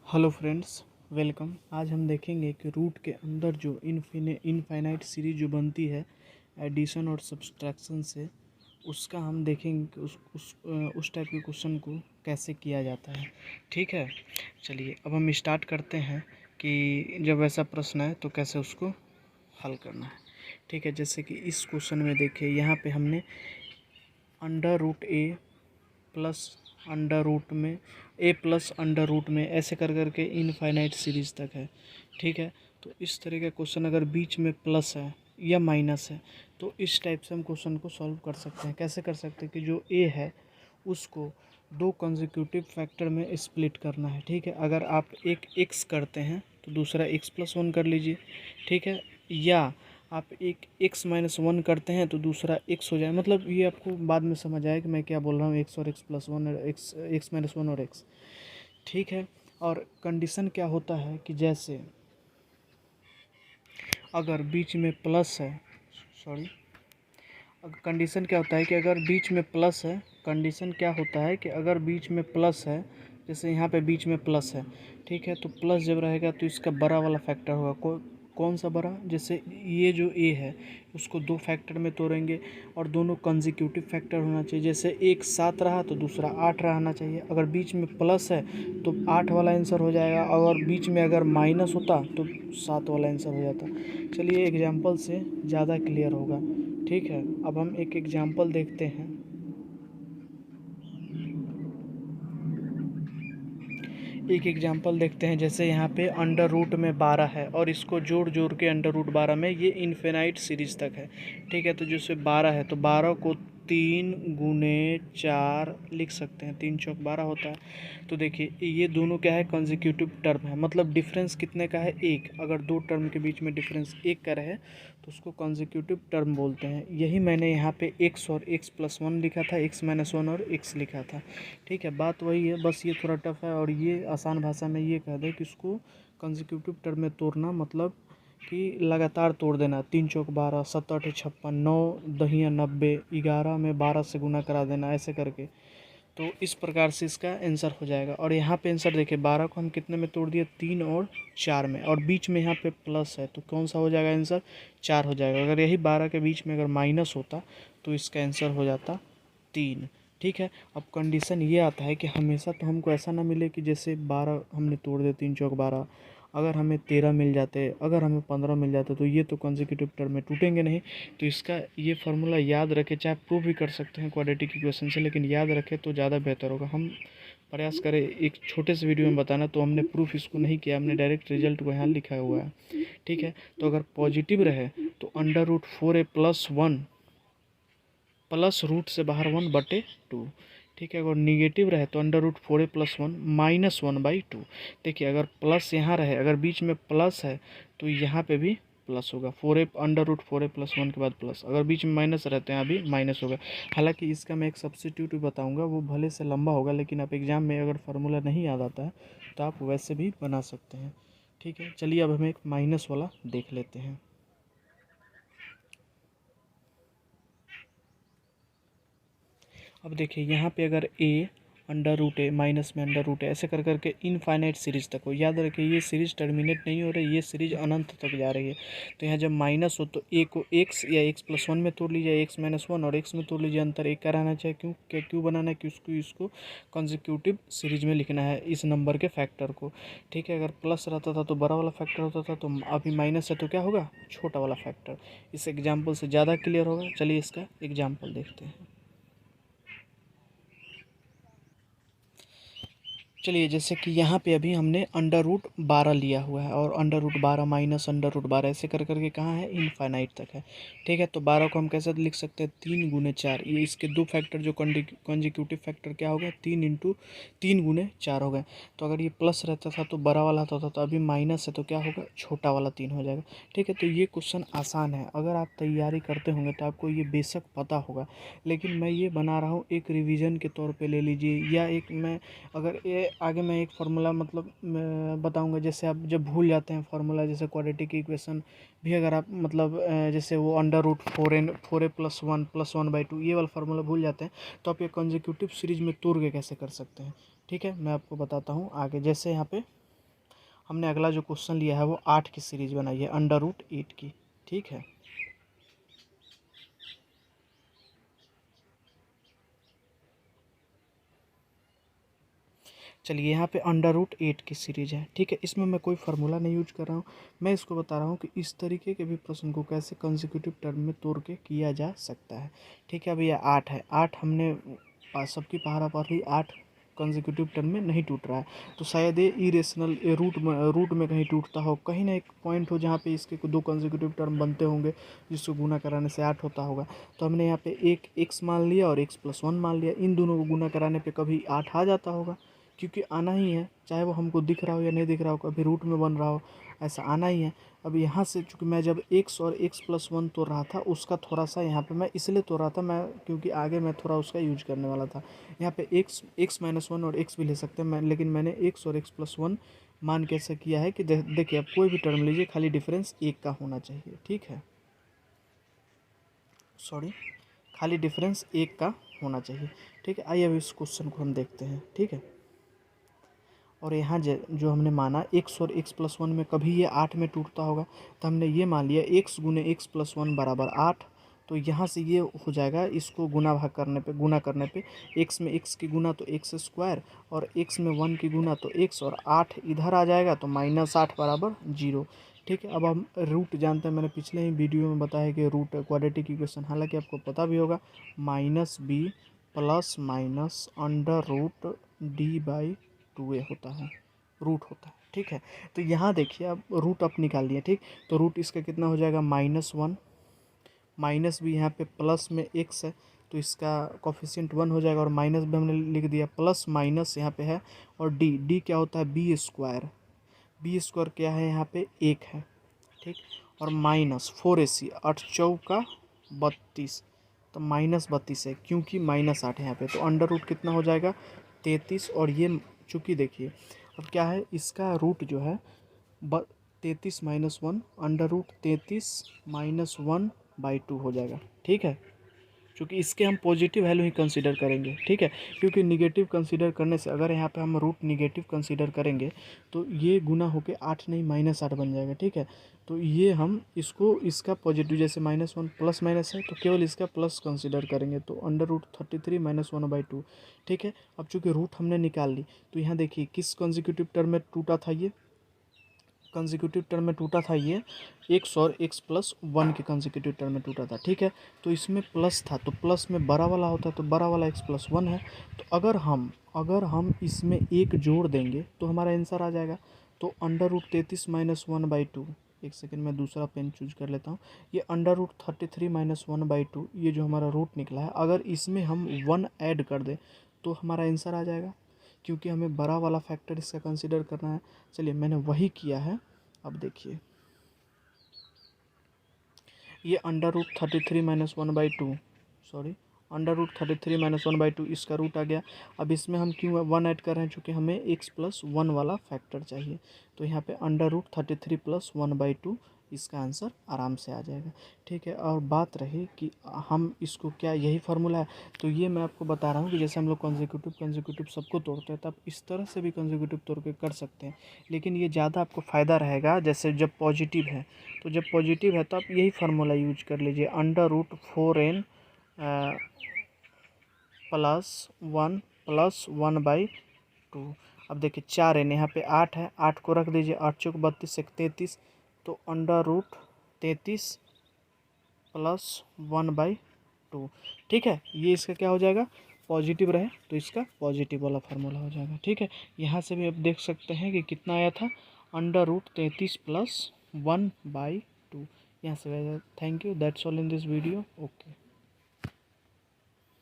Hello friends, welcome. आज हम देखेंगे कि रूट के अंदर जो इनफाइनाइट सीरीज जो बनती है एडिशन और सब्सट्रैक्शन से, उसका हम देखेंगे कि उस टाइप के क्वेश्चन को कैसे किया जाता है। ठीक है, चलिए अब हम स्टार्ट करते हैं कि जब ऐसा प्रश्न है तो कैसे उसको हल करना है। ठीक है, जैसे कि इस क्वेश्चन में देखिए, यहाँ पे हमने अंडर रूट ए प्लस अंडर रूट में ए प्लस अंडर रूट में ऐसे कर करके इनफाइनाइट सीरीज तक है। ठीक है, तो इस तरह का क्वेश्चन अगर बीच में प्लस है या माइनस है तो इस टाइप से हम क्वेश्चन को सॉल्व कर सकते हैं। कैसे कर सकते हैं कि जो ए है उसको दो कंसेक्यूटिव फैक्टर में स्प्लिट करना है। ठीक है, अगर आप एक एक्स करते हैं तो दूसरा एक्स प्लस वन कर लीजिए। ठीक है, या आप एक x माइनस वन करते हैं तो दूसरा x हो जाए। मतलब ये आपको बाद में समझ आए कि मैं क्या बोल रहा हूँ, x और x प्लस वन और x माइनस वन और x। ठीक है, और कंडीशन क्या होता है कि जैसे अगर बीच में प्लस है, कंडीशन क्या होता है कि अगर बीच में प्लस है, कंडीशन क्या होता है कि अगर बीच में प्लस है, जैसे यहाँ पे बीच में प्लस है। ठीक है, तो प्लस जब रहेगा तो इसका बड़ा वाला फैक्टर होगा। कौन सा बड़ा? जैसे ये जो ए है उसको दो फैक्टर में तोड़ेंगे और दोनों कंसेक्यूटिव फैक्टर होना चाहिए। जैसे एक 7 रहा तो दूसरा 8 रहना चाहिए। अगर बीच में प्लस है तो 8 वाला आंसर हो जाएगा, और बीच में अगर माइनस होता तो 7 वाला आंसर हो जाता। चलिए एग्जाम्पल से ज़्यादा क्लियर होगा। ठीक है, अब हम एक एग्जाम्पल देखते हैं। एक एग्जाम्पल देखते हैं, जैसे यहाँ पे अंडर रूट में 12 है और इसको जोड़ जोड़ के अंडर रूट 12 में ये इन्फिनाइट सीरीज तक है। ठीक है, तो जैसे 12 है तो 12 को 3 गुने 4 लिख सकते हैं, 3 चौक 12 होता है। तो देखिए ये दोनों क्या है, कंसेक्यूटिव टर्म है। मतलब डिफरेंस कितने का है? एक। अगर दो टर्म के बीच में डिफरेंस एक का रहे तो उसको कंसेक्यूटिव टर्म बोलते हैं। यही मैंने यहाँ पे x और x प्लस वन लिखा था, x माइनस वन और x लिखा था। ठीक है, बात वही है, बस ये थोड़ा टफ है। और ये आसान भाषा में ये कह दे कि इसको कंसेक्यूटिव टर्म में तोड़ना, मतलब कि लगातार तोड़ देना। 3 चौक 12, 7 8 56, 9 दहिया 90, 11 में 12 से गुना करा देना, ऐसे करके। तो इस प्रकार से इसका आंसर हो जाएगा। और यहाँ पे आंसर देखिए, 12 को हम कितने में तोड़ दिए? 3 और 4 में, और बीच में यहाँ पे प्लस है तो कौन सा हो जाएगा आंसर? 4 हो जाएगा। अगर यही 12 के बीच में अगर माइनस होता तो इसका आंसर हो जाता 3। ठीक है, अब कंडीशन ये आता है कि हमेशा तो हमको ऐसा ना मिले कि जैसे 12 हमने तोड़ दिए, 3 चौक 12, अगर हमें 13 मिल जाते, अगर हमें 15 मिल जाते तो ये तो कंसेक्यूटिव टर्म में टूटेंगे नहीं। तो इसका ये फार्मूला याद रखें, चाहे प्रूफ भी कर सकते हैं क्वाड्रेटिक इक्वेशन से, लेकिन याद रखें तो ज़्यादा बेहतर होगा। हम प्रयास करें एक छोटे से वीडियो में बताना, तो हमने प्रूफ इसको नहीं किया, हमने डायरेक्ट रिजल्ट को यहाँ लिखा हुआ है। ठीक है, तो अगर पॉजिटिव रहे तो under root 4a plus one plus root से बाहर 1/2। ठीक है, अगर निगेटिव रहे तो under root 4a plus one minus 1/2। देखिए अगर प्लस यहाँ रहे, अगर बीच में प्लस है तो यहाँ पे भी प्लस होगा। 4a under root 4a plus one के बाद प्लस, अगर बीच में माइनस रहते हैं अभी माइनस होगा। हालांकि इसका मैं एक सब्स्टिट्यूट भी बताऊंगा, वो भले से लंबा होगा, लेकिन आप एग्जाम में अगर फार्मूला नहीं याद आता है तो आप वैसे भी बना सकते हैं। ठीक है, चलिए अब हम एक माइनस वाला देख लेते हैं। अब देखिए यहाँ पे अगर a under root a minus में अंडर रूट है, ऐसे कर करके इनफाइनाइट सीरीज तक हो। याद रखिए ये सीरीज टर्मिनेट नहीं हो रही, ये सीरीज अनंत तक जा रही है। तो यहाँ जब माइनस हो तो a को x या x प्लस वन में तोड़ लीजिए, x माइनस वन और x में तोड़ लीजिए, अंतर एक का रहना चाहिए। क्यों बनाना है कि इसको कंसेक्यूटिव सीरीज में लिखना है, इस नंबर के फैक्टर को। ठीक है, अगर प्लस रहता था तो बड़ा वाला फैक्टर होता था, तो अभी माइनस है तो क्या होगा? छोटा वाला फैक्टर। इस एग्जाम्पल से ज़्यादा क्लियर होगा। चलिए इसका एग्जाम्पल देखते हैं। चलिए जैसे कि यहाँ पे अभी हमने अंडर रूट 12 लिया हुआ है, और under root 12 minus under root 12 ऐसे कर करके कहाँ है? इनफाइनाइट तक है। ठीक है, तो 12 को हम कैसे लिख सकते हैं? 3 गुने 4। ये इसके दो फैक्टर जो कंजिक्यूटिव फैक्टर क्या हो गया? 3 इंटू 3 गुने 4 हो गए। तो अगर ये प्लस रहता था तो बड़ा वाला होता था, तो अभी माइनस है तो क्या होगा? छोटा वाला 3 हो जाएगा। ठीक है, तो ये क्वेश्चन आसान है, अगर आप तैयारी करते होंगे तो आपको ये बेशक पता होगा, लेकिन मैं ये बना रहा हूँ एक रिवीजन के तौर पे ले लीजिए। या एक मैं अगर ये आगे मैं एक फार्मूला मतलब बताऊंगा, जैसे आप जब भूल जाते हैं फार्मूला, जैसे क्वाड्रेटिक इक्वेशन भी अगर आप मतलब जैसे वो अंडर रूट 4a प्लस 1/2 ये वाला फार्मूला भूल जाते हैं, तो आप ये कंसेक्यूटिव सीरीज में तोड़ के कैसे कर सकते हैं। ठीक है, मैं आपको बताता हूँ आगे। जैसे यहाँ पे हमने अगला जो क्वेश्चन लिया है वो 8 की सीरीज बनाई है, √8 की। ठीक है, चलिए यहाँ पे √8 की सीरीज है। ठीक है, इसमें मैं कोई फार्मूला नहीं यूज कर रहा हूँ, मैं इसको बता रहा हूँ कि इस तरीके के भी प्रश्न को कैसे कंसेक्यूटिव टर्म में तोड़ के किया जा सकता है। ठीक है, अब ये 8 है, 8 हमने सबकी पहाड़ा पर ही 8 कंसेक्यूटिव टर्म में नहीं टूट रहा है, तो शायद ये इरेशनल रूट में कहीं टूटता हो, कहीं ना एक पॉइंट हो जहाँ पे इसके दो कंसेक्यूटिव टर्म बनते होंगे जिसको गुना कराने से 8 होता होगा। तो हमने यहाँ पे एक x मान लिया और x+1 मान लिया, इन दोनों को गुना कराने पे कभी 8 आ जाता होगा, क्योंकि आना ही है, चाहे वो हमको दिख रहा हो या नहीं दिख रहा हो, कभी रूट में बन रहा हो, ऐसा आना ही है। अब यहाँ से चूँकि मैं जब x और x+1 तोड़ रहा था, उसका थोड़ा सा यहाँ पे मैं इसलिए तोड़ रहा था मैं, क्योंकि आगे मैं थोड़ा उसका यूज करने वाला था। यहाँ पे x-1 और x भी ले सकते हैं मैं, लेकिन मैंने x और x+1 मान कैसे किया है कि देखिए, आप कोई भी टर्म लीजिए, खाली डिफरेंस 1 का होना चाहिए। ठीक है, सॉरी, खाली डिफरेंस 1 का होना चाहिए। ठीक है, आइए अब इस क्वेश्चन को हम देखते हैं। ठीक है, और यहाँ जो हमने माना x और x+1 में कभी ये 8 में टूटता होगा, तो हमने ये मान लिया x गुने x+1 बराबर 8। तो यहाँ से ये हो जाएगा, इसको गुना करने पे x में x की गुना तो x² और x में 1 की गुना तो x, और 8 इधर आ जाएगा तो -8 बराबर 0। ठीक है, अब हम रूट जानते हैं, मैंने पिछले ही वीडियो में बताया कि रूट क्वाड्रेटिक इक्वेशन, हालांकि आपको पता भी होगा, -b ± √d/2a होता है, रूट होता है। ठीक है, तो यहाँ देखिए, अब रूट आप निकाल लिए। ठीक, तो रूट इसका कितना हो जाएगा, -1, माइनस भी यहाँ पे प्लस में x है तो इसका कोफिशिएंट 1 हो जाएगा, और माइनस भी हमने लिख दिया, प्लस माइनस यहाँ पे है, और d क्या होता है, b² क्या है यहाँ पे 1 है। ठीक, और माइनस 4ac 8 चौका 32, तो -32 है, क्योंकि -8 है यहाँ पे, तो अंडर रूट कितना हो जाएगा 33। और ये चूँकि देखिए अब क्या है, इसका रूट जो है 33 - 1, √33 - 1/2 हो जाएगा। ठीक है, क्योंकि इसके हम पॉजिटिव वैल्यू ही कंसीडर करेंगे। ठीक है, क्योंकि निगेटिव कंसीडर करने से, अगर यहाँ पे हम रूट निगेटिव कंसीडर करेंगे तो ये गुना होके 8 नहीं -8 बन जाएगा। ठीक है, तो ये हम इसका पॉजिटिव, जैसे -1 प्लस माइनस है तो केवल इसका प्लस कंसीडर करेंगे, तो √33 - 1/2। ठीक है, अब चूँकि रूट हमने निकाल ली, तो यहाँ देखिए किस कंसेक्यूटिव टर्म में टूटा था, ये कंसेक्यूटिव टर्म में टूटा था, ये x और x+1 के कंसेक्यूटिव टर्म में टूटा था। ठीक है, तो इसमें प्लस था, तो प्लस में बड़ा वाला होता है, तो बड़ा वाला x+1 है, तो अगर हम इसमें एक जोड़ देंगे तो हमारा आंसर आ जाएगा। तो √33 - 1/2, एक सेकेंड में दूसरा पेन चूज कर लेता हूँ, ये √33 - 1/2, ये जो हमारा रूट निकला है, अगर इसमें हम 1 ऐड कर दें तो हमारा आंसर आ जाएगा, क्योंकि हमें बड़ा वाला फैक्टर इसका कंसीडर करना है। चलिए, मैंने वही किया है। अब देखिए, ये √33 - 1/2, सॉरी, √33 - 1/2 इसका रूट आ गया। अब इसमें हम क्यों 1 ऐड कर रहे हैं, चूँकि हमें x+1 वाला फैक्टर चाहिए, तो यहाँ पे √33 + 1/2 इसका आंसर आराम से आ जाएगा। ठीक है, और बात रही कि हम इसको क्या, यही फार्मूला है, तो ये मैं आपको बता रहा हूँ कि जैसे हम लोग कंसेक्यूटिव सबको तोड़ते हैं, तब इस तरह से भी कंसेक्यूटिव तोड़ के कर सकते हैं, लेकिन ये ज़्यादा आपको फ़ायदा रहेगा जैसे जब पॉजिटिव है। तो जब पॉजिटिव है तो आप यही फार्मूला यूज कर लीजिए, √4n +1 + 1/2। अब देखिए 4n, यहाँ पे 8 है, 8 को रख दीजिए, 8 चौक 32 1 33, तो √33 + 1/2। ठीक है, ये इसका क्या हो जाएगा, पॉजिटिव रहे तो इसका पॉजिटिव वाला फार्मूला हो जाएगा। ठीक है, यहाँ से भी आप देख सकते हैं कि कितना आया था, √33 + 1/2। यहाँ से। Thank you, that's all in this video. Okay.